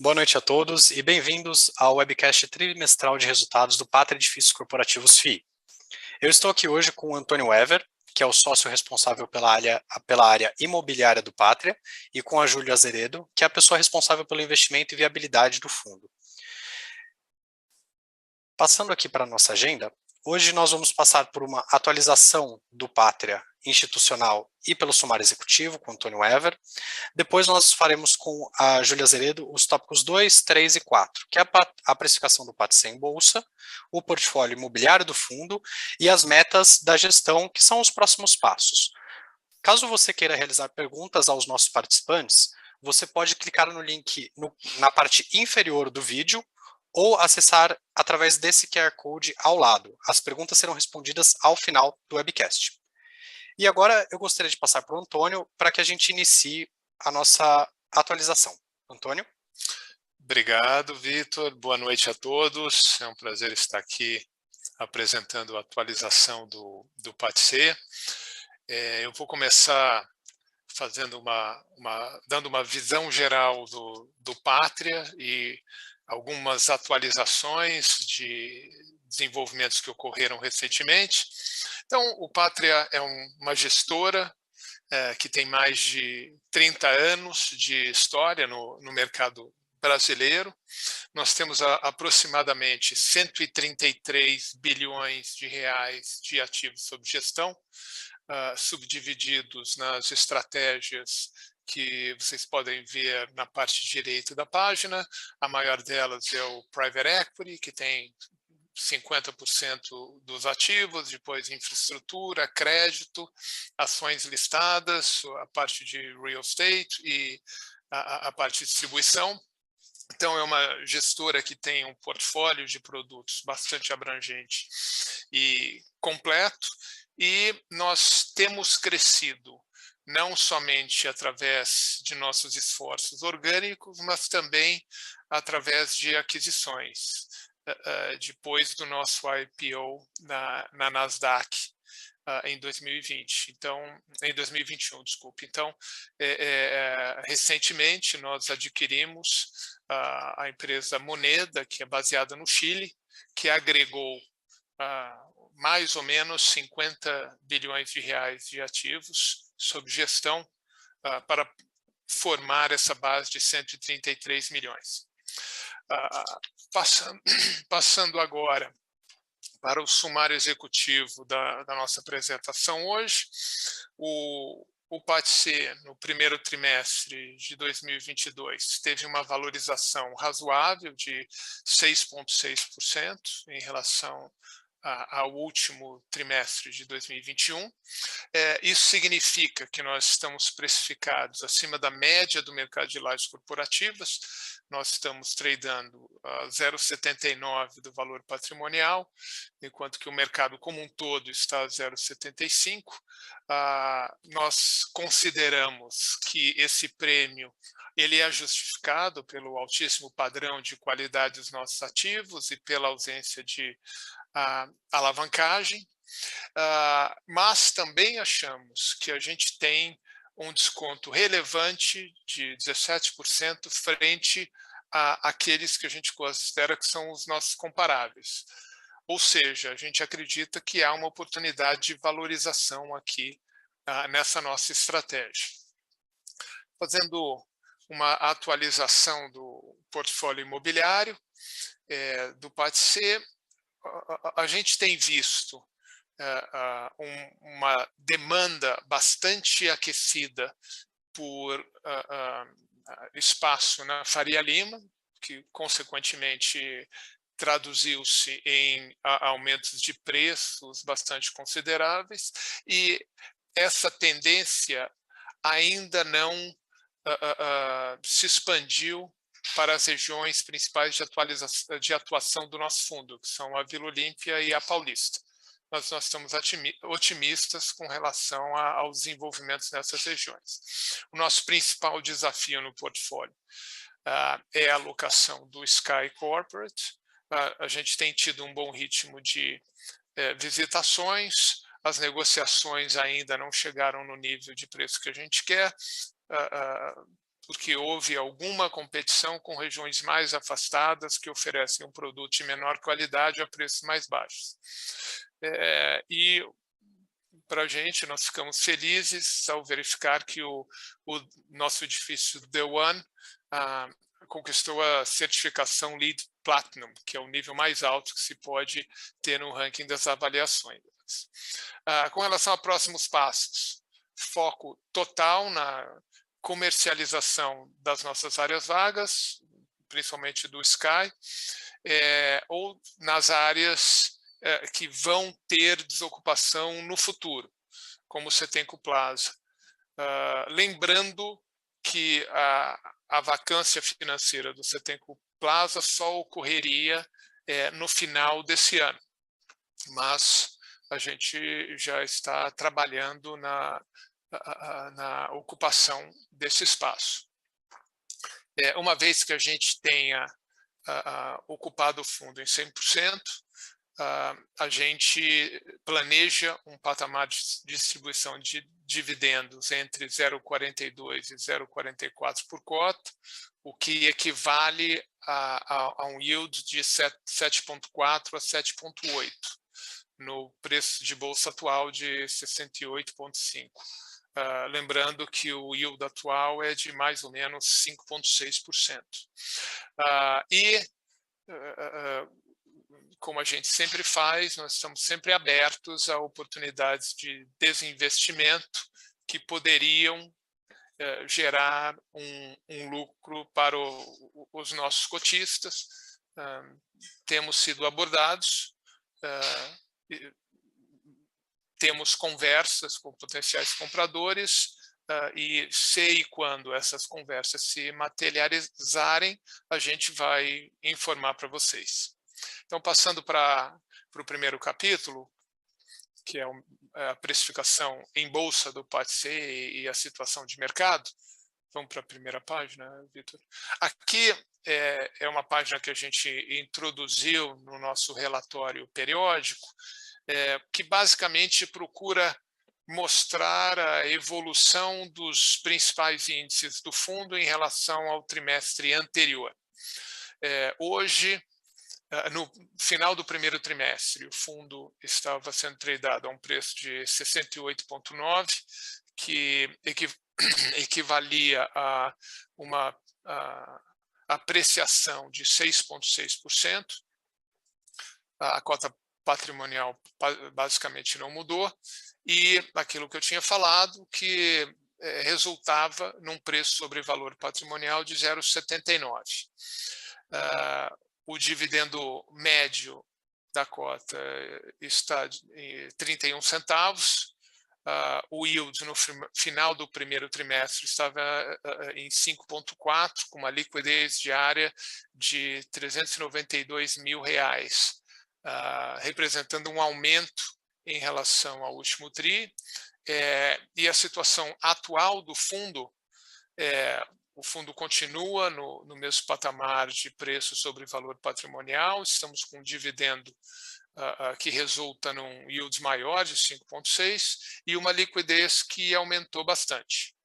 Boa noite a todos e bem-vindos ao webcast trimestral de resultados do Pátria Edifícios Corporativos FI. Eu estou aqui hoje com o Antônio Wever, que é o sócio responsável pela área imobiliária do Pátria, e com a Júlia Azeredo, que é a pessoa responsável pelo investimento e viabilidade do fundo. Passando aqui para a nossa agenda, hoje nós vamos passar por uma atualização do Pátria institucional e pelo sumário executivo, com o Antônio Wever. Depois nós faremos com a Júlia Azeredo os tópicos 2, 3 e 4, que é a precificação do PATC em bolsa, o portfólio imobiliário do fundo e as metas da gestão, que são os próximos passos. Caso você queira realizar perguntas aos nossos participantes, você pode clicar no link na parte inferior do vídeo ou acessar através desse QR Code ao lado. As perguntas serão respondidas ao final do webcast. E agora eu gostaria de passar para o Antônio para que a gente inicie a nossa atualização. Antônio? Obrigado, Vitor. Boa noite a todos. É um prazer estar aqui apresentando a atualização do PATC. Eu vou começar fazendo dando uma visão geral do Pátria e algumas atualizações de desenvolvimentos que ocorreram recentemente. Então, o Pátria é uma gestora que tem mais de 30 anos de história no mercado brasileiro. Nós temos aproximadamente 133 bilhões de reais de ativos sob gestão, subdivididos nas estratégias que vocês podem ver na parte direita da página. A maior delas é o Private Equity, que tem 50% dos ativos, depois infraestrutura, crédito, ações listadas, a parte de real estate e a parte de distribuição. Então, é uma gestora que tem um portfólio de produtos bastante abrangente e completo, e nós temos crescido não somente através de nossos esforços orgânicos, mas também através de aquisições, depois do nosso IPO na Nasdaq em 2020. Então, em 2021, desculpe. Então, recentemente nós adquirimos a empresa Moneda, que é baseada no Chile, que agregou mais ou menos 50 bilhões de reais de ativos sob gestão para formar essa base de 133 milhões. Passando agora para o sumário executivo da nossa apresentação hoje, o PATC, no primeiro trimestre de 2022, teve uma valorização razoável de 6,6% em relação ao último trimestre de 2021. Isso significa que nós estamos precificados acima da média do mercado de lajes corporativas. Nós estamos tradando 0,79 do valor patrimonial, enquanto que o mercado como um todo está a 0,75. Nós consideramos que esse prêmio ele é justificado pelo altíssimo padrão de qualidade dos nossos ativos e pela ausência de alavancagem, mas também achamos que a gente tem um desconto relevante de 17% frente àqueles que a gente considera que são os nossos comparáveis. Ou seja, a gente acredita que há uma oportunidade de valorização aqui nessa nossa estratégia. Fazendo uma atualização do portfólio imobiliário do PATC, a gente tem visto uma demanda bastante aquecida por espaço na Faria Lima, que consequentemente traduziu-se em aumentos de preços bastante consideráveis, e essa tendência ainda não se expandiu para as regiões principais de atuação do nosso fundo, que são a Vila Olímpia e a Paulista. Mas nós estamos otimistas com relação aos desenvolvimentos nessas regiões. O nosso principal desafio no portfólio é a alocação do Sky Corporate. A gente tem tido um bom ritmo de visitações, as negociações ainda não chegaram no nível de preço que a gente quer, porque houve alguma competição com regiões mais afastadas que oferecem um produto de menor qualidade a preços mais baixos. E para a gente, nós ficamos felizes ao verificar que o nosso edifício The One conquistou a certificação LEED Platinum, que é o nível mais alto que se pode ter no ranking das avaliações. Com relação a próximos passos, foco total na comercialização das nossas áreas vagas, principalmente do Sky, ou nas áreas que vão ter desocupação no futuro, como o Setenco Plaza. Lembrando que a vacância financeira do Setenco Plaza só ocorreria no final desse ano, mas a gente já está trabalhando na ocupação desse espaço. Uma vez que a gente tenha ocupado o fundo em 100%, a gente planeja um patamar de distribuição de dividendos entre 0,42 e 0,44 por cota, o que equivale a um yield de 7,4 a 7,8, no preço de bolsa atual de 68,5. Lembrando que o yield atual é de mais ou menos 5,6%. Como a gente sempre faz, nós estamos sempre abertos a oportunidades de desinvestimento que poderiam gerar um lucro para os nossos cotistas. Temos sido abordados, temos conversas com potenciais compradores, e se e quando essas conversas se materializarem, a gente vai informar para vocês. Então, passando para o primeiro capítulo, que é a precificação em bolsa do PATC e a situação de mercado. Vamos para a primeira página, Vitor. Aqui é uma página que a gente introduziu no nosso relatório periódico, que basicamente procura mostrar a evolução dos principais índices do fundo em relação ao trimestre anterior. Hoje, no final do primeiro trimestre, o fundo estava sendo tradeado a um preço de 68,9, que equivalia a uma apreciação de 6,6%. A cota patrimonial basicamente não mudou, e aquilo que eu tinha falado, que resultava num preço sobre valor patrimonial de 0,79. O dividendo médio da cota está em 31 centavos. O yield no final do primeiro trimestre estava em 5,4, com uma liquidez diária de R$392 mil, representando um aumento em relação ao último TRI. E a situação atual do fundo, o fundo continua no mesmo patamar de preço sobre valor patrimonial. Estamos com um dividendo que resulta num yield maior de 5,6 e uma liquidez que aumentou bastante.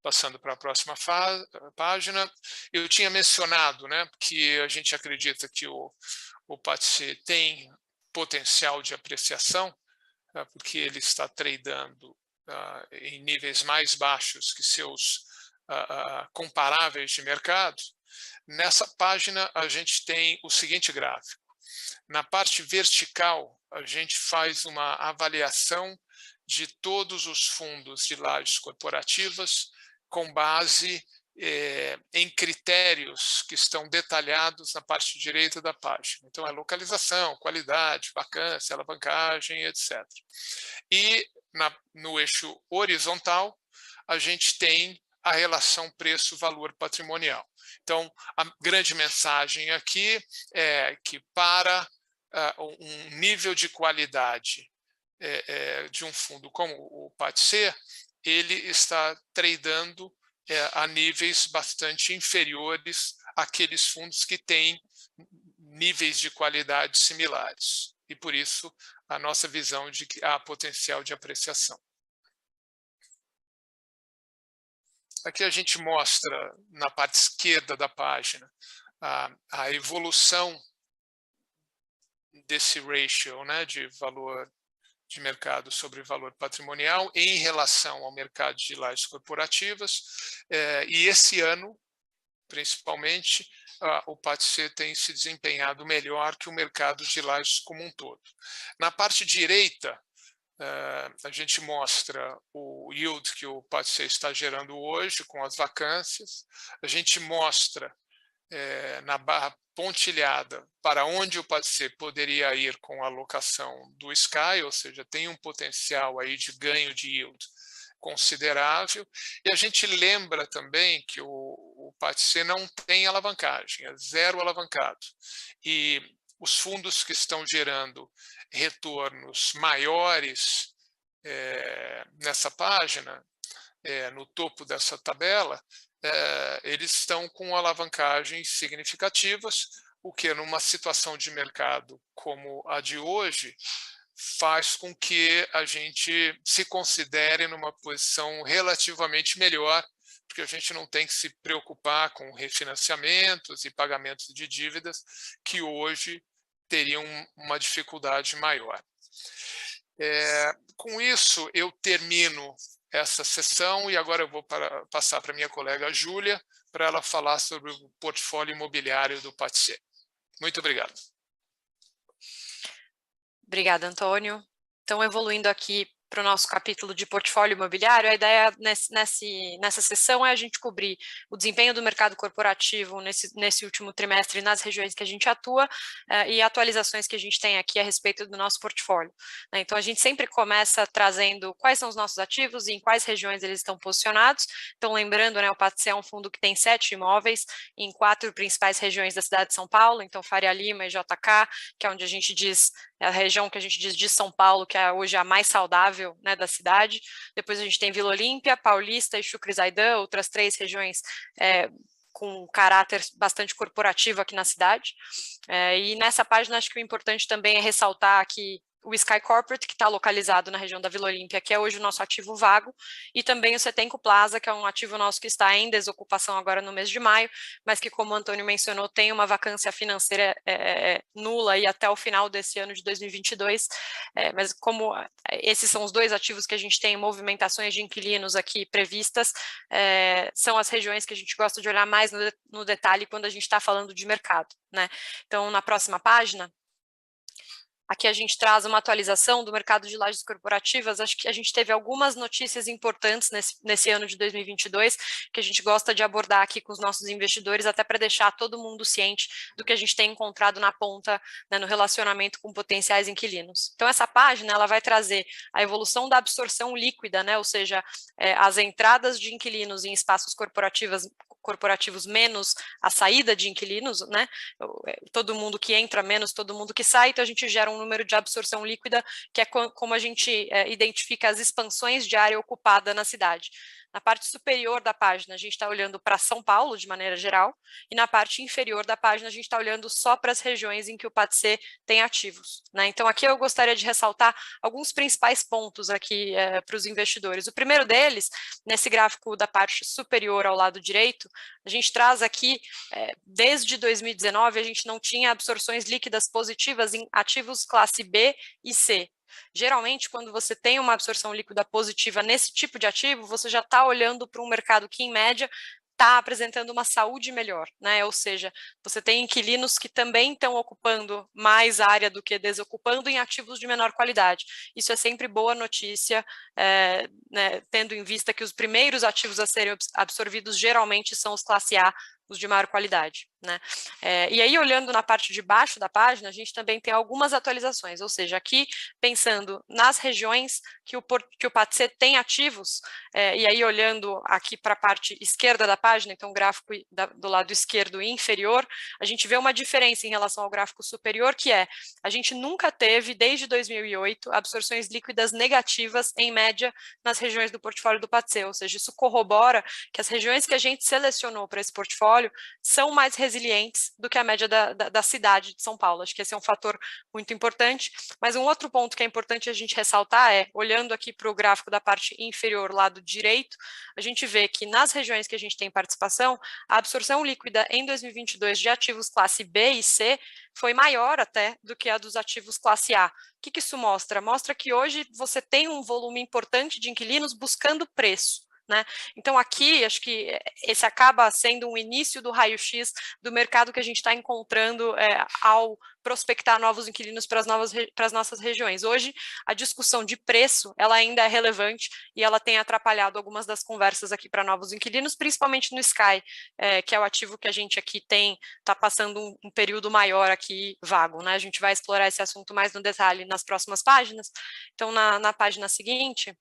Passando para a próxima página, eu tinha mencionado, que a gente acredita que o PATC tem potencial de apreciação, porque ele está tradando em níveis mais baixos que seus comparáveis de mercado. Nessa página, a gente tem o seguinte gráfico. Na parte vertical, a gente faz uma avaliação de todos os fundos de lajes corporativas com base em critérios que estão detalhados na parte direita da página. Então, é localização, qualidade, vacância, alavancagem, etc. E no eixo horizontal, a gente tem a relação preço-valor patrimonial. Então, a grande mensagem aqui é que para um nível de qualidade de um fundo como o PATC, ele está tradando a níveis bastante inferiores àqueles fundos que têm níveis de qualidade similares. E, por isso, a nossa visão de que há potencial de apreciação. Aqui a gente mostra, na parte esquerda da página, a evolução desse ratio, né, de valor de mercado sobre valor patrimonial em relação ao mercado de lajes corporativas, e esse ano, principalmente, o PATC tem se desempenhado melhor que o mercado de lajes como um todo. Na parte direita, a gente mostra o yield que o PATC está gerando hoje com as vacâncias, a gente mostra na barra pontilhada para onde o PATC poderia ir com a alocação do Sky, ou seja, tem um potencial aí de ganho de yield considerável, e a gente lembra também que o PATC não tem alavancagem, é zero alavancado, e os fundos que estão gerando retornos maiores nessa página, no topo dessa tabela, eles estão com alavancagens significativas, o que numa situação de mercado como a de hoje faz com que a gente se considere numa posição relativamente melhor, porque a gente não tem que se preocupar com refinanciamentos e pagamentos de dívidas que hoje teriam uma dificuldade maior. Com isso, eu termino essa sessão e agora eu vou passar para minha colega Júlia para ela falar sobre o portfólio imobiliário do PATC. Muito obrigado. Obrigada, Antônio. Então, evoluindo aqui para o nosso capítulo de portfólio imobiliário, a ideia nessa sessão é a gente cobrir o desempenho do mercado corporativo nesse último trimestre nas regiões que a gente atua e atualizações que a gente tem aqui a respeito do nosso portfólio. Então, a gente sempre começa trazendo quais são os nossos ativos e em quais regiões eles estão posicionados. Então, lembrando, o PATC é um fundo que tem 7 imóveis em 4 principais regiões da cidade de São Paulo, então Faria Lima e JK, que é onde a gente diz, é a região que a gente diz de São Paulo, que é hoje a mais saudável da cidade. Depois a gente tem Vila Olímpia, Paulista e Chucre Zaidan, outras 3 regiões com caráter bastante corporativo aqui na cidade. E nessa página acho que o importante também é ressaltar que o Sky Corporate, que está localizado na região da Vila Olímpia, que é hoje o nosso ativo vago, e também o Setenco Plaza, que é um ativo nosso que está em desocupação agora no mês de maio, mas que, como o Antônio mencionou, tem uma vacância financeira nula e até o final desse ano de 2022, mas como esses são os 2 ativos que a gente tem movimentações de inquilinos aqui previstas, são as regiões que a gente gosta de olhar mais no detalhe quando a gente está falando de mercado, Então, na próxima página, aqui a gente traz uma atualização do mercado de lajes corporativas. Acho que a gente teve algumas notícias importantes nesse ano de 2022 que a gente gosta de abordar aqui com os nossos investidores, até para deixar todo mundo ciente do que a gente tem encontrado na ponta, no relacionamento com potenciais inquilinos. Então, essa página ela vai trazer a evolução da absorção líquida, ou seja, as entradas de inquilinos em espaços corporativos menos a saída de inquilinos, todo mundo que entra menos todo mundo que sai, então a gente gera um número de absorção líquida, que é como a gente identifica as expansões de área ocupada na cidade. Na parte superior da página, a gente está olhando para São Paulo, de maneira geral, e na parte inferior da página, a gente está olhando só para as regiões em que o PATC tem ativos. Então, aqui eu gostaria de ressaltar alguns principais pontos aqui para os investidores. O primeiro deles, nesse gráfico da parte superior ao lado direito, a gente traz aqui, desde 2019, a gente não tinha absorções líquidas positivas em ativos classe B e C. Geralmente, quando você tem uma absorção líquida positiva nesse tipo de ativo, você já está olhando para um mercado que, em média, está apresentando uma saúde melhor, ou seja, você tem inquilinos que também estão ocupando mais área do que desocupando em ativos de menor qualidade. Isso é sempre boa notícia, tendo em vista que os primeiros ativos a serem absorvidos geralmente são os classe A, os de maior qualidade. E aí, olhando na parte de baixo da página, a gente também tem algumas atualizações, ou seja, aqui pensando nas regiões que o PATC tem ativos, e aí olhando aqui para a parte esquerda da página, então o gráfico do lado esquerdo e inferior, a gente vê uma diferença em relação ao gráfico superior, que a gente nunca teve, desde 2008, absorções líquidas negativas, em média, nas regiões do portfólio do PATC, ou seja, isso corrobora que as regiões que a gente selecionou para esse portfólio portfólio são mais resilientes do que a média da cidade de São Paulo. Acho que esse é um fator muito importante. Mas um outro ponto que é importante a gente ressaltar é, olhando aqui para o gráfico da parte inferior, lado direito, a gente vê que nas regiões que a gente tem participação, a absorção líquida em 2022 de ativos classe B e C foi maior até do que a dos ativos classe A. O que isso mostra? Mostra que hoje você tem um volume importante de inquilinos buscando preço. Né? Então, aqui, acho que esse acaba sendo um início do raio-x do mercado que a gente está encontrando ao prospectar novos inquilinos para as nossas regiões. Hoje, a discussão de preço, ela ainda é relevante e ela tem atrapalhado algumas das conversas aqui para novos inquilinos, principalmente no Sky, que é o ativo que a gente aqui está passando um período maior aqui vago. Né? A gente vai explorar esse assunto mais no detalhe nas próximas páginas. Então, na página seguinte,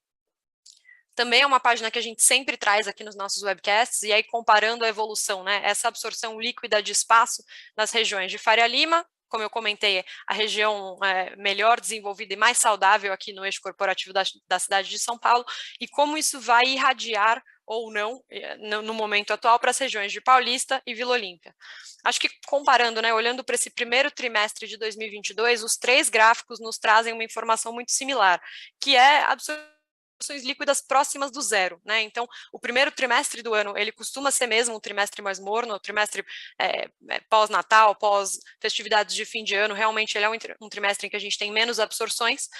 também é uma página que a gente sempre traz aqui nos nossos webcasts, e aí comparando a evolução, né, essa absorção líquida de espaço nas regiões de Faria Lima, como eu comentei, a região melhor desenvolvida e mais saudável aqui no eixo corporativo da cidade de São Paulo, e como isso vai irradiar ou não, no momento atual, para as regiões de Paulista e Vila Olímpia. Acho que comparando, né, olhando para esse primeiro trimestre de 2022, os 3 gráficos nos trazem uma informação muito similar, que é absorção líquidas próximas do zero, né? Então, o primeiro trimestre do ano, ele costuma ser mesmo um trimestre mais morno, um trimestre pós-natal, pós-festividades de fim de ano, realmente ele é um trimestre em que a gente tem menos absorções.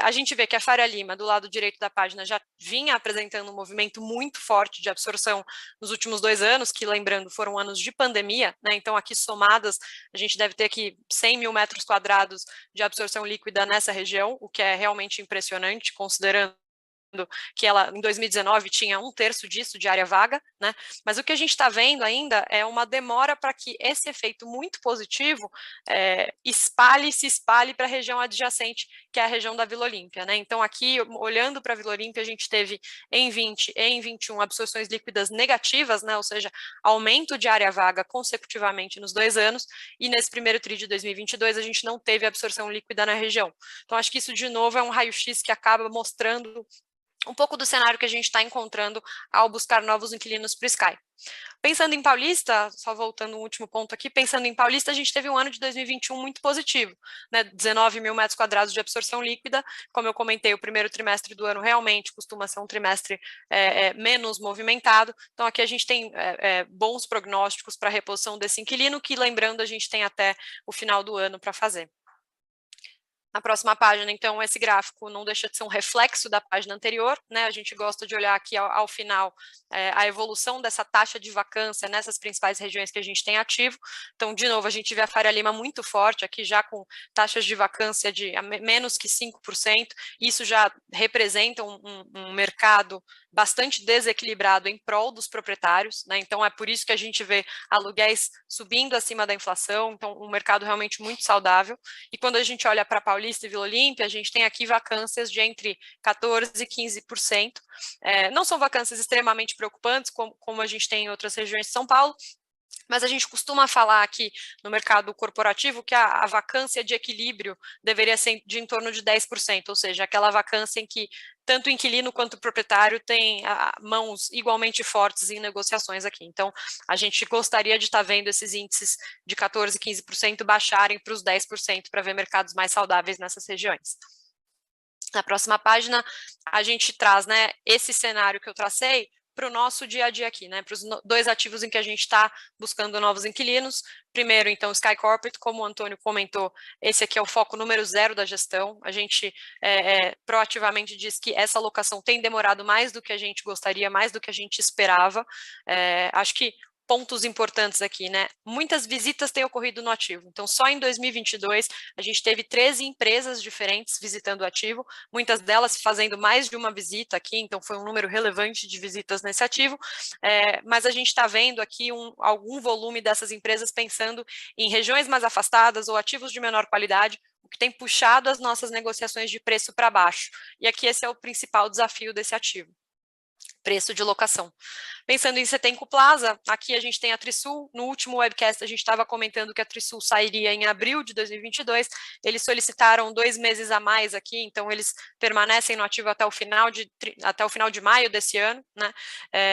A gente vê que a Faria Lima, do lado direito da página, já vinha apresentando um movimento muito forte de absorção nos últimos 2 anos, que, lembrando, foram anos de pandemia, né? Então, aqui somadas, a gente deve ter aqui 100 mil metros quadrados de absorção líquida nessa região, o que é realmente impressionante, considerando que ela, em 2019, tinha 1/3 disso de área vaga, né? Mas o que a gente está vendo ainda é uma demora para que esse efeito muito positivo se espalhe para a região adjacente, que é a região da Vila Olímpia, né? Então, aqui, olhando para a Vila Olímpia, a gente teve em 20 e em 21 absorções líquidas negativas, né? Ou seja, aumento de área vaga consecutivamente nos 2 anos, e nesse primeiro TRI de 2022 a gente não teve absorção líquida na região. Então, acho que isso, de novo, é um raio-x que acaba mostrando um pouco do cenário que a gente está encontrando ao buscar novos inquilinos para o Sky. Pensando em Paulista, só voltando um último ponto aqui, pensando em Paulista, a gente teve um ano de 2021 muito positivo, né? 19 mil metros quadrados de absorção líquida, como eu comentei, o primeiro trimestre do ano realmente costuma ser um trimestre menos movimentado, então aqui a gente tem bons prognósticos para a reposição desse inquilino, que, lembrando, a gente tem até o final do ano para fazer. Na próxima página, então, esse gráfico não deixa de ser um reflexo da página anterior, né? A gente gosta de olhar aqui ao final a evolução dessa taxa de vacância nessas principais regiões que a gente tem ativo. Então, de novo, a gente vê a Faria Lima muito forte aqui, já com taxas de vacância de menos que 5%. Isso já representa um mercado bastante desequilibrado em prol dos proprietários, né? Então, é por isso que a gente vê aluguéis subindo acima da inflação, então, um mercado realmente muito saudável. E quando a gente olha para Paulista e Vila Olímpia, a gente tem aqui vacâncias de entre 14% e 15%. Não são vacâncias extremamente preocupantes, como a gente tem em outras regiões de São Paulo, mas a gente costuma falar aqui no mercado corporativo que a vacância de equilíbrio deveria ser de em torno de 10%, ou seja, aquela vacância em que tanto o inquilino quanto o proprietário têm mãos igualmente fortes em negociações aqui. Então, a gente gostaria de estar vendo esses índices de 14%, 15% baixarem para os 10% para ver mercados mais saudáveis nessas regiões. Na próxima página, a gente traz, né, esse cenário que eu tracei para o nosso dia a dia aqui, né, para os 2 ativos em que a gente está buscando novos inquilinos. Primeiro, então, Sky Corporate, como o Antônio comentou, esse aqui é o foco número 0 da gestão. A gente proativamente diz que essa alocação tem demorado mais do que a gente gostaria, mais do que a gente esperava. Acho que pontos importantes aqui, né? Muitas visitas têm ocorrido no ativo. Então, só em 2022, a gente teve 13 empresas diferentes visitando o ativo, muitas delas fazendo mais de uma visita aqui, então foi um número relevante de visitas nesse ativo, mas a gente está vendo aqui algum volume dessas empresas pensando em regiões mais afastadas ou ativos de menor qualidade, o que tem puxado as nossas negociações de preço para baixo. E aqui esse é o principal desafio desse ativo. preço de locação. Pensando em Setenco Plaza, aqui a gente tem a Trisul. No último webcast a gente estava comentando que a Trisul sairia em abril de 2022, eles solicitaram 2 meses a mais aqui, então eles permanecem no ativo até o final de maio desse ano, né?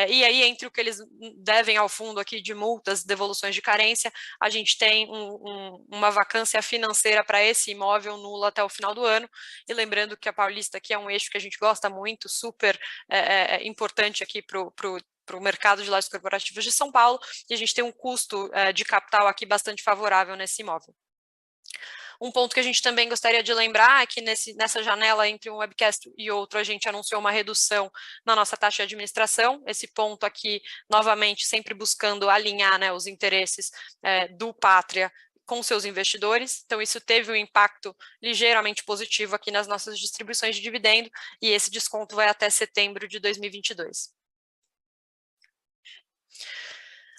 E aí, entre o que eles devem ao fundo aqui de multas, devoluções de carência, a gente tem uma vacância financeira para esse imóvel nula até o final do ano, e lembrando que a Paulista aqui é um eixo que a gente gosta muito, super importante aqui para o mercado de lajes corporativas de São Paulo, e a gente tem um custo de capital aqui bastante favorável nesse imóvel. Um ponto que a gente também gostaria de lembrar é que nessa janela entre um webcast e outro, a gente anunciou uma redução na nossa taxa de administração. Esse ponto aqui, novamente, sempre buscando alinhar, né, os interesses do Pátria com seus investidores. Então, isso teve um impacto ligeiramente positivo aqui nas nossas distribuições de dividendo, e esse desconto vai até setembro de 2022.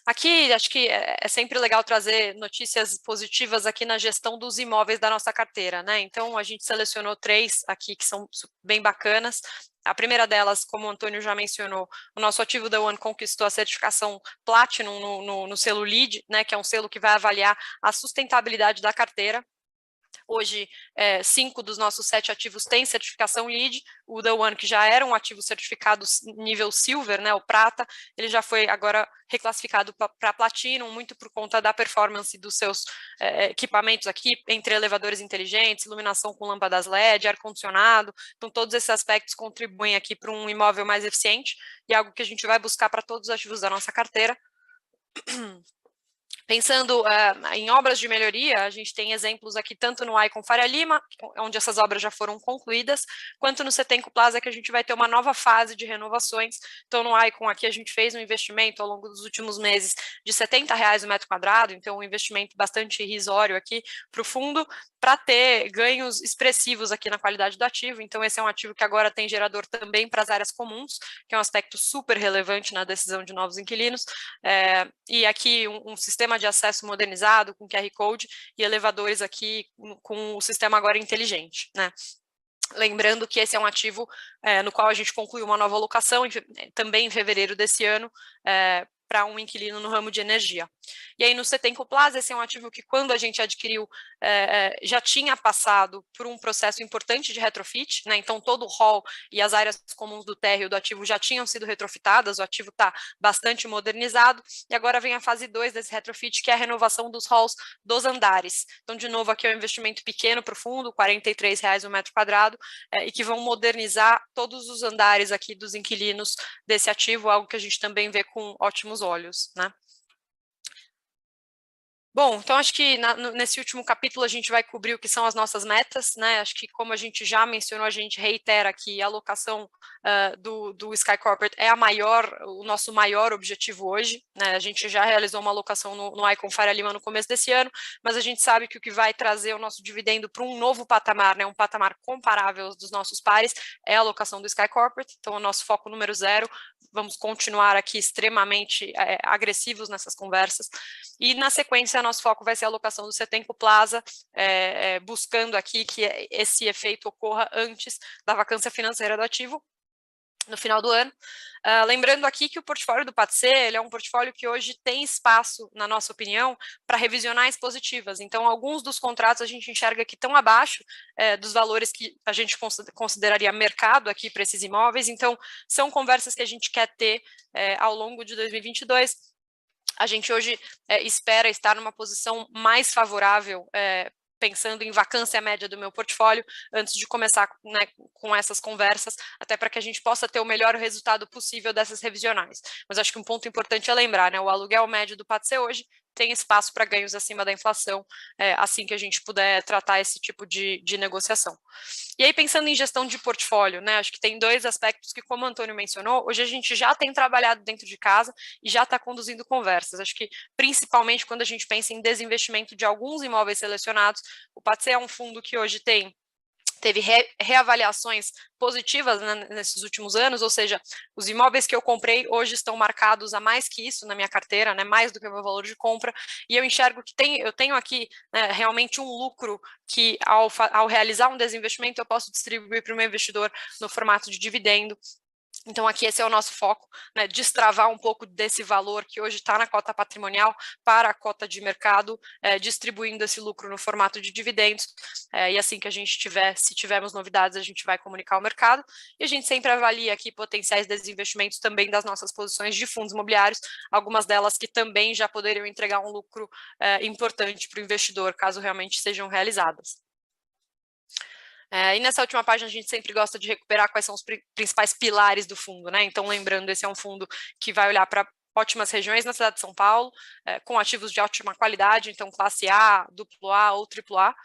Aqui, acho que é sempre legal trazer notícias positivas aqui na gestão dos imóveis da nossa carteira, né? Então, a gente selecionou 3 aqui que são bem bacanas. A primeira delas, como o Antônio já mencionou, o nosso ativo da One conquistou a certificação Platinum no selo LEED, né? Que é um selo que vai avaliar a sustentabilidade da carteira. Hoje, 5 dos nossos 7 ativos têm certificação LEED. O The One, que já era um ativo certificado nível Silver, né, o prata, ele já foi agora reclassificado para Platinum, muito por conta da performance dos seus equipamentos aqui, entre elevadores inteligentes, iluminação com lâmpadas LED, ar-condicionado. Então, todos esses aspectos contribuem aqui para um imóvel mais eficiente, e algo que a gente vai buscar para todos os ativos da nossa carteira. Pensando em obras de melhoria, a gente tem exemplos aqui tanto no Icon Faria Lima, onde essas obras já foram concluídas, quanto no Setenco Plaza, que a gente vai ter uma nova fase de renovações. Então, no Icon aqui a gente fez um investimento ao longo dos últimos meses de R$70 o metro quadrado, então um investimento bastante irrisório aqui para o fundo, para ter ganhos expressivos aqui na qualidade do ativo. Então, esse é um ativo que agora tem gerador também para as áreas comuns, que é um aspecto super relevante na decisão de novos inquilinos, e aqui um sistema de acesso modernizado, com QR Code, e elevadores aqui com o sistema agora inteligente, né? Lembrando que esse é um ativo no qual a gente concluiu uma nova locação, também em fevereiro desse ano, para um inquilino no ramo de energia. E aí no Setenco Plaza, esse é um ativo que quando a gente adquiriu, já tinha passado por um processo importante de retrofit, né? Então todo o hall e as áreas comuns do térreo do ativo já tinham sido retrofitadas, o ativo está bastante modernizado, e agora vem a fase 2 desse retrofit, que é a renovação dos halls dos andares. Então, de novo, aqui é um investimento pequeno para o fundo, R$43 o metro quadrado, e que vão modernizar todos os andares aqui dos inquilinos desse ativo, algo que a gente também vê com ótimos olhos, né? Bom, então acho que nesse último capítulo a gente vai cobrir o que são as nossas metas, né? Acho que, como a gente já mencionou, a gente reitera que a alocação do Sky Corporate é o nosso maior objetivo hoje, né? A gente já realizou uma alocação no Icon Faria Lima no começo desse ano, mas a gente sabe que o que vai trazer o nosso dividendo para um novo patamar, né? Um patamar comparável aos dos nossos pares, é a alocação do Sky Corporate. Então, o nosso foco número 0, vamos continuar aqui extremamente agressivos nessas conversas, e na sequência nosso foco vai ser a alocação do Setenco Plaza, buscando aqui que esse efeito ocorra antes da vacância financeira do ativo, no final do ano. Lembrando aqui que o portfólio do PATC, ele é um portfólio que hoje tem espaço, na nossa opinião, para revisionais positivas. Então, alguns dos contratos a gente enxerga que estão abaixo dos valores que a gente consideraria mercado aqui para esses imóveis. Então, são conversas que a gente quer ter ao longo de 2022. A gente hoje espera estar numa posição mais favorável, pensando em vacância média do meu portfólio, antes de começar, né, com essas conversas, até para que a gente possa ter o melhor resultado possível dessas revisionais. Mas acho que um ponto importante é lembrar, né, o aluguel médio do PATC hoje tem espaço para ganhos acima da inflação, assim que a gente puder tratar esse tipo de negociação. E aí, pensando em gestão de portfólio, né, acho que tem 2 aspectos que, como o Antônio mencionou, hoje a gente já tem trabalhado dentro de casa e já está conduzindo conversas. Acho que, principalmente, quando a gente pensa em desinvestimento de alguns imóveis selecionados, o PATC é um fundo que hoje teve reavaliações positivas, né, nesses últimos anos, ou seja, os imóveis que eu comprei hoje estão marcados a mais que isso na minha carteira, né, mais do que o meu valor de compra, e eu enxergo que eu tenho aqui, né, realmente um lucro que, ao realizar um desinvestimento, eu posso distribuir para o meu investidor no formato de dividendo. Então, aqui esse é o nosso foco, né, destravar um pouco desse valor que hoje está na cota patrimonial para a cota de mercado, distribuindo esse lucro no formato de dividendos, e assim que a gente se tivermos novidades, a gente vai comunicar ao mercado, e a gente sempre avalia aqui potenciais desinvestimentos também das nossas posições de fundos imobiliários, algumas delas que também já poderiam entregar um lucro importante para o investidor, caso realmente sejam realizadas. E nessa última página a gente sempre gosta de recuperar quais são os principais pilares do fundo, né? Então, lembrando, esse é um fundo que vai olhar para ótimas regiões na cidade de São Paulo, com ativos de ótima qualidade, então classe A, duplo A ou triplo A,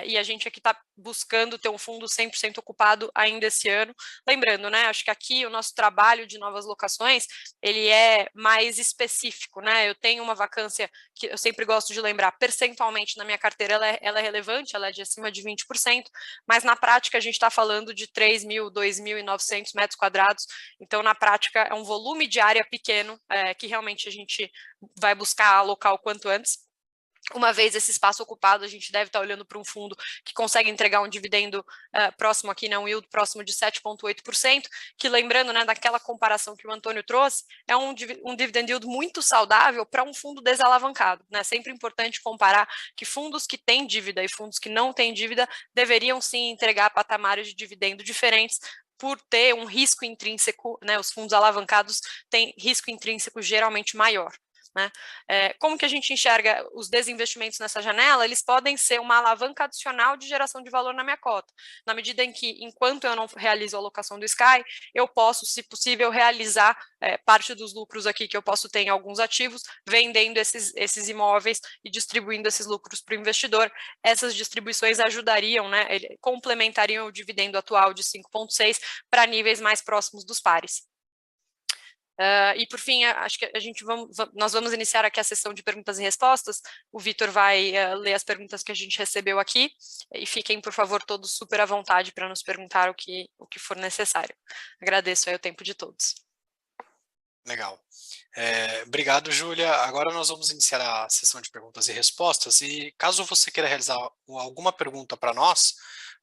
e a gente aqui está buscando ter um fundo 100% ocupado ainda esse ano. Lembrando, né, acho que aqui o nosso trabalho de novas locações, ele é mais específico, né? Eu tenho uma vacância que eu sempre gosto de lembrar, percentualmente na minha carteira ela é relevante, ela é de acima de 20%, mas na prática a gente está falando de 3.000, 2.900 metros quadrados, então na prática é um volume de área pequeno, que realmente a gente vai buscar alocar o quanto antes. Uma vez esse espaço ocupado, a gente deve estar olhando para um fundo que consegue entregar um dividendo próximo aqui, né, um yield próximo de 7,8%, que lembrando, né, daquela comparação que o Antônio trouxe, é um dividend yield muito saudável para um fundo desalavancado, né? Sempre importante comparar que fundos que têm dívida e fundos que não têm dívida deveriam sim entregar patamares de dividendo diferentes, por ter um risco intrínseco, né? Os fundos alavancados têm risco intrínseco geralmente maior. Né? Como que a gente enxerga os desinvestimentos nessa janela? Eles podem ser uma alavanca adicional de geração de valor na minha cota, na medida em que, enquanto eu não realizo a alocação do Sky, eu posso, se possível, realizar parte dos lucros aqui que eu posso ter em alguns ativos, vendendo esses imóveis e distribuindo esses lucros para o investidor. Essas distribuições ajudariam, né, complementariam o dividendo atual de 5,6 para níveis mais próximos dos pares. E por fim, acho que nós vamos iniciar aqui a sessão de perguntas e respostas. O Vitor vai ler as perguntas que a gente recebeu aqui, e fiquem, por favor, todos super à vontade para nos perguntar o que for necessário. Agradeço aí o tempo de todos. Legal. Obrigado, Júlia. Agora nós vamos iniciar a sessão de perguntas e respostas, e caso você queira realizar alguma pergunta para nós,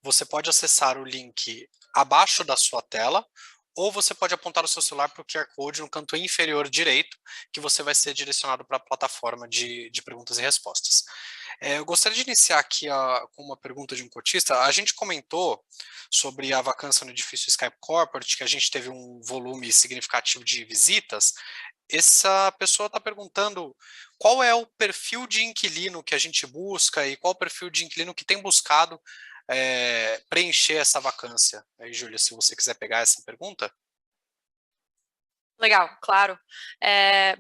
você pode acessar o link abaixo da sua tela, ou você pode apontar o seu celular para o QR Code no canto inferior direito, que você vai ser direcionado para a plataforma de perguntas e respostas. Eu gostaria de iniciar aqui com uma pergunta de um cotista. A gente comentou sobre a vacância no edifício Skype Corporate, que a gente teve um volume significativo de visitas. Essa pessoa está perguntando qual é o perfil de inquilino que a gente busca e qual o perfil de inquilino que tem buscado preencher essa vacância. Aí, Júlia, se você quiser pegar essa pergunta. Legal, claro.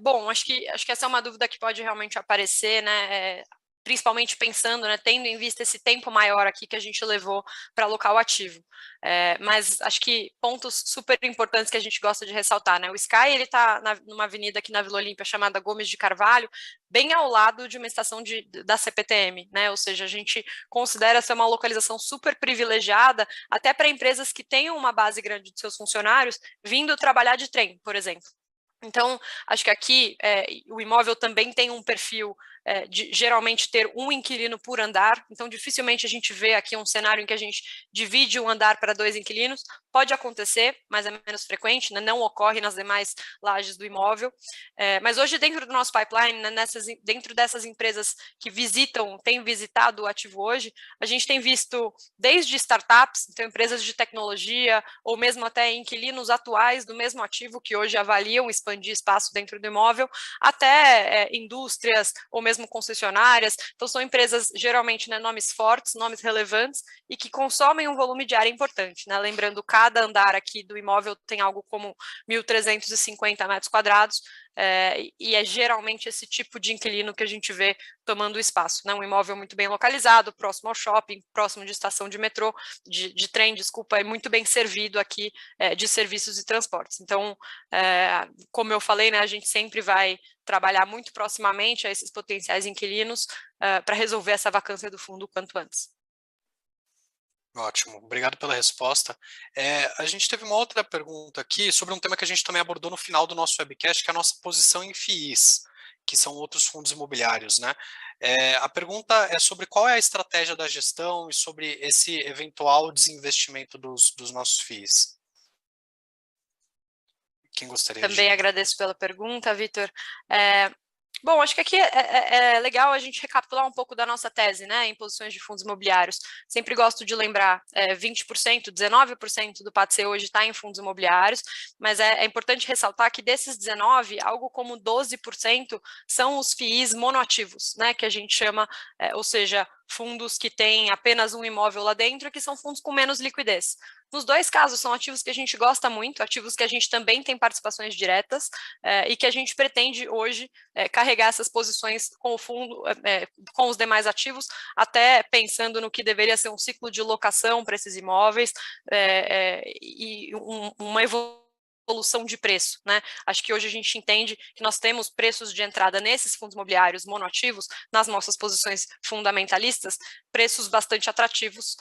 Bom, acho que essa é uma dúvida que pode realmente aparecer, né? Principalmente pensando, né, tendo em vista esse tempo maior aqui que a gente levou para alocar o ativo. Mas acho que pontos super importantes que a gente gosta de ressaltar, né? O Sky, ele está numa avenida aqui na Vila Olímpia chamada Gomes de Carvalho, bem ao lado de uma estação da CPTM, né? Ou seja, a gente considera ser uma localização super privilegiada, até para empresas que tenham uma base grande de seus funcionários vindo trabalhar de trem, por exemplo. Então, acho que aqui o imóvel também tem um perfil de geralmente ter um inquilino por andar, então dificilmente a gente vê aqui um cenário em que a gente divide um andar para 2 inquilinos, pode acontecer, mas é menos frequente, né? Não ocorre nas demais lajes do imóvel, mas hoje dentro do nosso pipeline, né, dentro dessas empresas que têm visitado o ativo hoje, a gente tem visto desde startups, então empresas de tecnologia, ou mesmo até inquilinos atuais do mesmo ativo que hoje avaliam expandir espaço dentro do imóvel, até indústrias ou mesmo concessionárias. Então são empresas geralmente, né, nomes fortes, nomes relevantes e que consomem um volume de área importante, né? Lembrando, cada andar aqui do imóvel tem algo como 1.350 metros quadrados, e é geralmente esse tipo de inquilino que a gente vê tomando o espaço, né? Um imóvel muito bem localizado, próximo ao shopping, próximo de estação de metrô, de trem, desculpa, é muito bem servido aqui de serviços e transportes. Então, como eu falei, né, a gente sempre vai trabalhar muito proximamente a esses potenciais inquilinos para resolver essa vacância do fundo o quanto antes. Ótimo, obrigado pela resposta. A gente teve uma outra pergunta aqui sobre um tema que a gente também abordou no final do nosso webcast, que é a nossa posição em FIIs, que são outros fundos imobiliários, né? A pergunta é sobre qual é a estratégia da gestão e sobre esse eventual desinvestimento dos nossos FIIs. Quem gostaria Também de... agradeço pela pergunta, Vitor. Bom, acho que aqui é legal a gente recapitular um pouco da nossa tese, né, em posições de fundos imobiliários. Sempre gosto de lembrar, 20%, 19% do PATC hoje está em fundos imobiliários, mas é importante ressaltar que desses 19%, algo como 12% são os FIIs monoativos, né, que a gente chama, ou seja, fundos que têm apenas um imóvel lá dentro, que são fundos com menos liquidez. Nos dois casos, são ativos que a gente gosta muito, ativos que a gente também tem participações diretas e que a gente pretende hoje carregar essas posições com o fundo, com os demais ativos, até pensando no que deveria ser um ciclo de locação para esses imóveis e uma evolução de preço, né? Acho que hoje a gente entende que nós temos preços de entrada nesses fundos imobiliários monoativos, nas nossas posições fundamentalistas, preços bastante atrativos,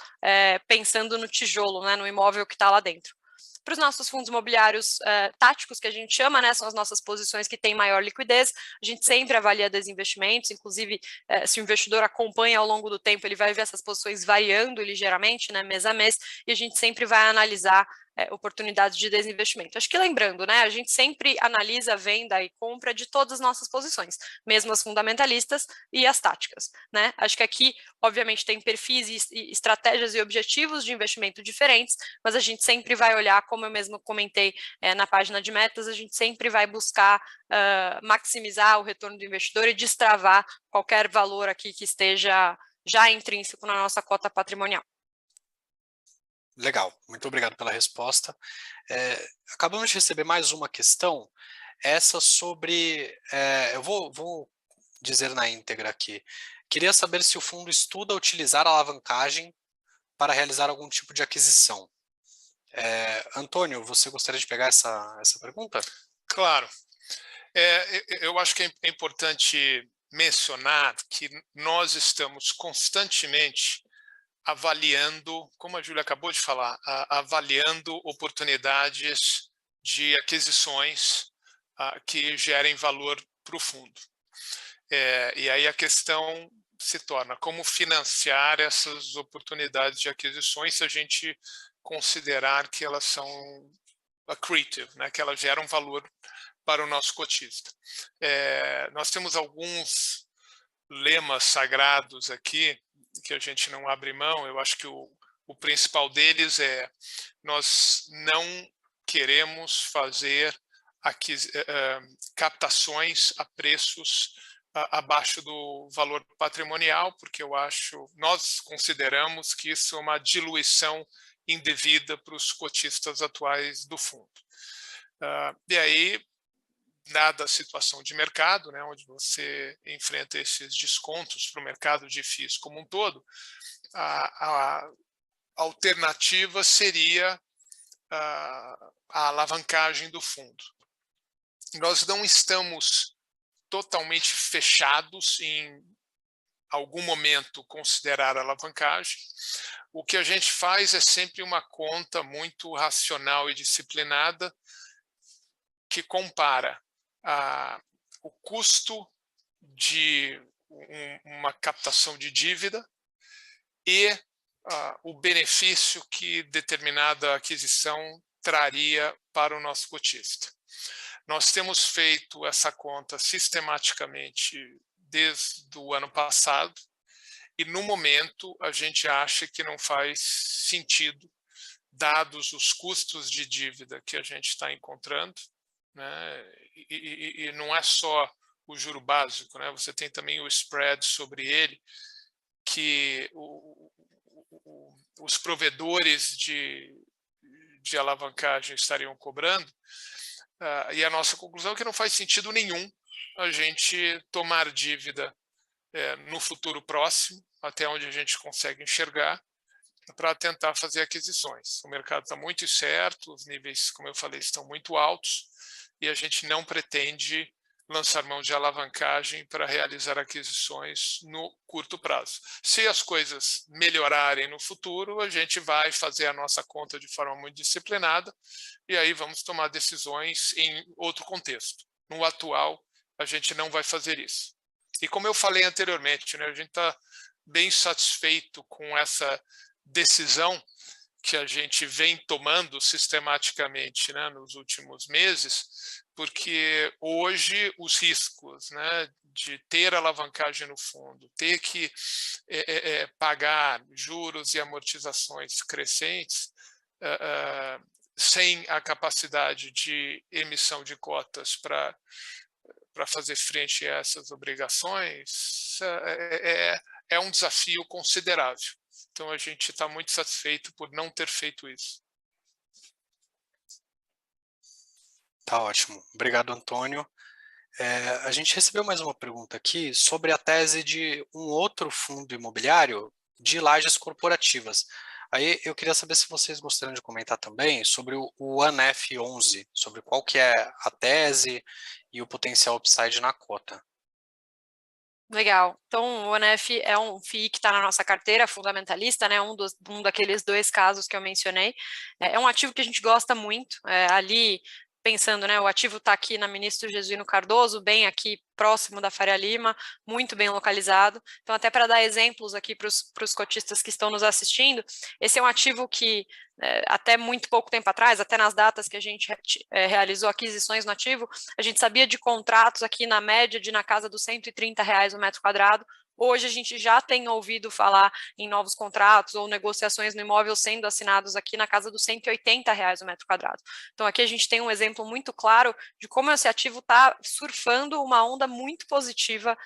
pensando no tijolo, né, no imóvel que está lá dentro. Para os nossos fundos imobiliários táticos, que a gente chama, né, são as nossas posições que têm maior liquidez, a gente sempre avalia desinvestimentos, inclusive se o investidor acompanha ao longo do tempo, ele vai ver essas posições variando ligeiramente, né, mês a mês, e a gente sempre vai analisar oportunidades de desinvestimento. Acho que lembrando, né, a gente sempre analisa a venda e compra de todas as nossas posições, mesmo as fundamentalistas e as táticas, né? Acho que aqui, obviamente, tem perfis e estratégias e objetivos de investimento diferentes, mas a gente sempre vai olhar, como eu mesmo comentei na página de metas, a gente sempre vai buscar maximizar o retorno do investidor e destravar qualquer valor aqui que esteja já intrínseco na nossa cota patrimonial. Legal, muito obrigado pela resposta. Acabamos de receber mais uma questão, essa sobre, eu vou dizer na íntegra aqui, queria saber se o fundo estuda utilizar a alavancagem para realizar algum tipo de aquisição. Antônio, você gostaria de pegar essa pergunta? Claro. Eu acho que é importante mencionar que nós estamos constantemente avaliando, como a Júlia acabou de falar, avaliando oportunidades de aquisições que gerem valor para o fundo. E aí a questão se torna como financiar essas oportunidades de aquisições se a gente considerar que elas são accretive, né, que elas geram valor para o nosso cotista. Nós temos alguns lemas sagrados aqui que a gente não abre mão. Eu acho que o principal deles é: nós não queremos fazer captações a preços abaixo do valor patrimonial, porque nós consideramos que isso é uma diluição indevida para os cotistas atuais do fundo. E aí, dada a situação de mercado, né, onde você enfrenta esses descontos para o mercado de FIIs como um todo, a alternativa seria a alavancagem do fundo. Nós não estamos totalmente fechados em algum momento considerar a alavancagem. O que a gente faz é sempre uma conta muito racional e disciplinada que compara o custo de uma captação de dívida e o benefício que determinada aquisição traria para o nosso cotista. Nós temos feito essa conta sistematicamente desde o ano passado e, no momento, a gente acha que não faz sentido, dados os custos de dívida que a gente está encontrando, né? E não é só o juro básico, né? Você tem também o spread sobre ele, que os provedores de alavancagem estariam cobrando, e a nossa conclusão é que não faz sentido nenhum a gente tomar dívida no futuro próximo, até onde a gente consegue enxergar, para tentar fazer aquisições. O mercado está muito incerto, os níveis, como eu falei, estão muito altos, e a gente não pretende lançar mão de alavancagem para realizar aquisições no curto prazo. Se as coisas melhorarem no futuro, a gente vai fazer a nossa conta de forma muito disciplinada, e aí vamos tomar decisões em outro contexto. No atual, a gente não vai fazer isso. E como eu falei anteriormente, né, a gente está bem satisfeito com essa decisão que a gente vem tomando sistematicamente, né, nos últimos meses, porque hoje os riscos, né, de ter alavancagem no fundo, ter que pagar juros e amortizações crescentes, sem a capacidade de emissão de cotas para fazer frente a essas obrigações, é um desafio considerável. Então, a gente está muito satisfeito por não ter feito isso. Tá ótimo. Obrigado, Antônio. A gente recebeu mais uma pergunta aqui sobre a tese de um outro fundo imobiliário de lajes corporativas. Aí eu queria saber se vocês gostariam de comentar também sobre o ANEF 11, sobre qual que é a tese e o potencial upside na cota. Legal. Então, o ANEF é um FII que está na nossa carteira fundamentalista, né? Um daqueles 2 casos que eu mencionei. É um ativo que a gente gosta muito. Ali, pensando, né? O ativo está aqui na Ministro Jesuíno Cardoso, bem aqui próximo da Faria Lima, muito bem localizado. Então, até para dar exemplos aqui para os cotistas que estão nos assistindo, esse é um ativo que até muito pouco tempo atrás, até nas datas que a gente realizou aquisições no ativo, a gente sabia de contratos aqui na média de na casa dos R$130 o metro quadrado. Hoje a gente já tem ouvido falar em novos contratos ou negociações no imóvel sendo assinados aqui na casa dos R$180 o metro quadrado. Então aqui a gente tem um exemplo muito claro de como esse ativo está surfando uma onda muito positiva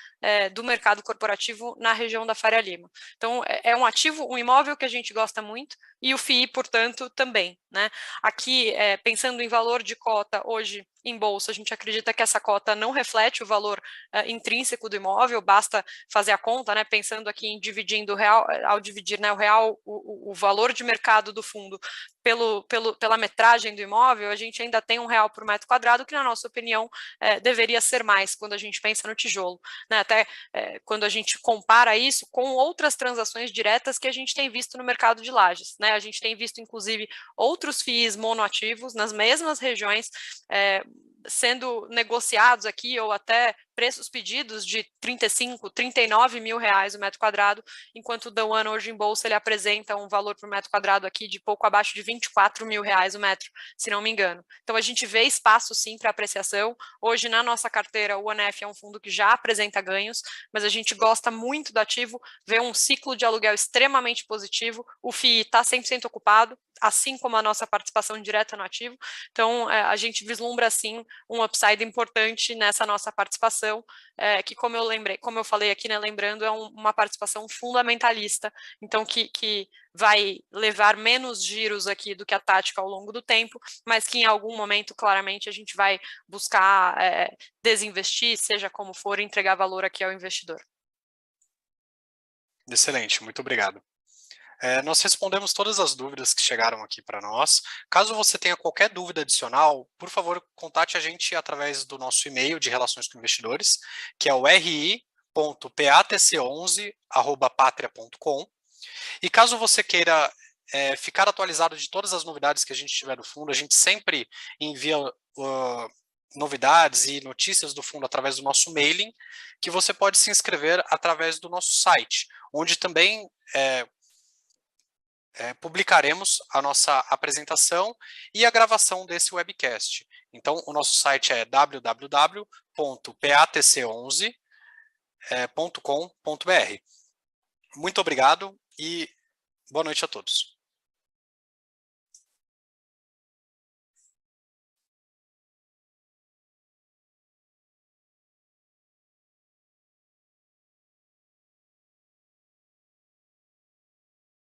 do mercado corporativo na região da Faria Lima. Então é um ativo, um imóvel que a gente gosta muito e o FII, portanto, também, né? Aqui, pensando em valor de cota hoje em bolsa, a gente acredita que essa cota não reflete o valor intrínseco do imóvel, basta fazer a conta, né, pensando aqui em dividindo o real, ao dividir, né, o valor de mercado do fundo pela metragem do imóvel, a gente ainda tem R$1 por metro quadrado, que na nossa opinião deveria ser mais quando a gente pensa no tijolo, né, até quando a gente compara isso com outras transações diretas que a gente tem visto no mercado de lajes, né, a gente tem visto inclusive outros FIIs monoativos nas mesmas regiões sendo negociados aqui ou até preços pedidos de 35, 39 mil reais o metro quadrado, enquanto o Dão hoje em bolsa ele apresenta um valor por metro quadrado aqui de pouco abaixo de 24 mil reais o metro, se não me engano. Então a gente vê espaço sim para apreciação. Hoje na nossa carteira o ANEF é um fundo que já apresenta ganhos, mas a gente gosta muito do ativo, vê um ciclo de aluguel extremamente positivo, o FII está 100% ocupado, assim como a nossa participação direta no ativo. Então, a gente vislumbra, sim, um upside importante nessa nossa participação, que, como eu falei aqui, né, lembrando, é uma participação fundamentalista, então, que vai levar menos giros aqui do que a tática ao longo do tempo, mas que em algum momento, claramente, a gente vai buscar desinvestir, seja como for, entregar valor aqui ao investidor. Excelente, muito obrigado. Nós respondemos todas as dúvidas que chegaram aqui para nós. Caso você tenha qualquer dúvida adicional, por favor, contate a gente através do nosso e-mail de relações com investidores, que é o ri.patc11@patria.com. E caso você queira ficar atualizado de todas as novidades que a gente tiver do fundo, a gente sempre envia novidades e notícias do fundo através do nosso mailing, que você pode se inscrever através do nosso site, onde também publicaremos a nossa apresentação e a gravação desse webcast. Então, o nosso site é www.patc11.com.br. Muito obrigado e boa noite a todos.